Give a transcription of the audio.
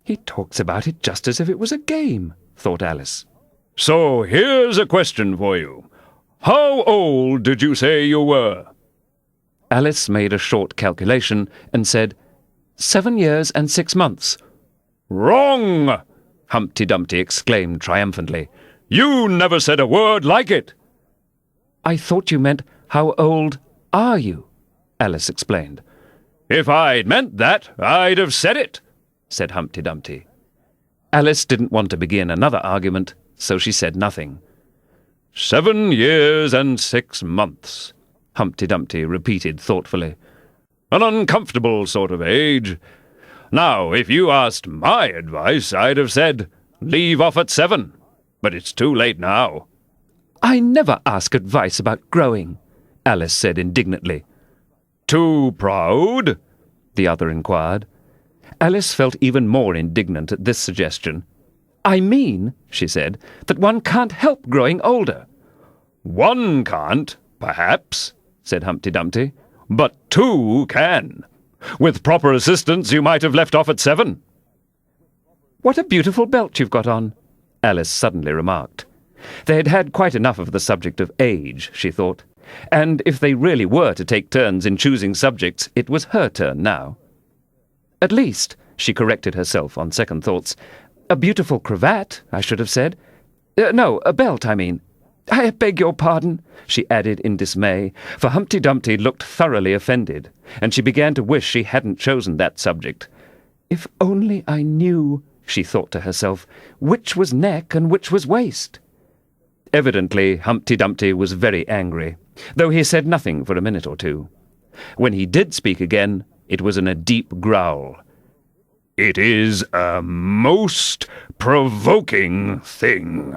He talks about it just as if it was a game, thought Alice. So here's a question for you. How old did you say you were? Alice made a short calculation and said, 7 years and 6 months. Wrong! Humpty Dumpty exclaimed triumphantly. You never said a word like it. I thought you meant, how old are you? Alice explained. If I'd meant that, I'd have said it, said Humpty Dumpty. Alice didn't want to begin another argument, so she said nothing. 7 years and 6 months, Humpty Dumpty repeated thoughtfully. An uncomfortable sort of age. Now, if you asked my advice, I'd have said, leave off at 7. But it's too late now. I never ask advice about growing, Alice said indignantly. Too proud? The other inquired. Alice felt even more indignant at this suggestion. I mean, she said, that one can't help growing older. One can't, perhaps, said Humpty Dumpty, but 2 can. With proper assistance, you might have left off at 7. What a beautiful belt you've got on, Alice suddenly remarked. They had had quite enough of the subject of age, she thought, and if they really were to take turns in choosing subjects, it was her turn now. At least, she corrected herself on second thoughts, a beautiful cravat, I should have said. No, a belt, I mean. I beg your pardon, she added in dismay, for Humpty Dumpty looked thoroughly offended, and she began to wish she hadn't chosen that subject. If only I knew, she thought to herself, which was neck and which was waist. Evidently, Humpty Dumpty was very angry, though he said nothing for a minute or two. When he did speak again, it was in a deep growl. It is a most provoking thing,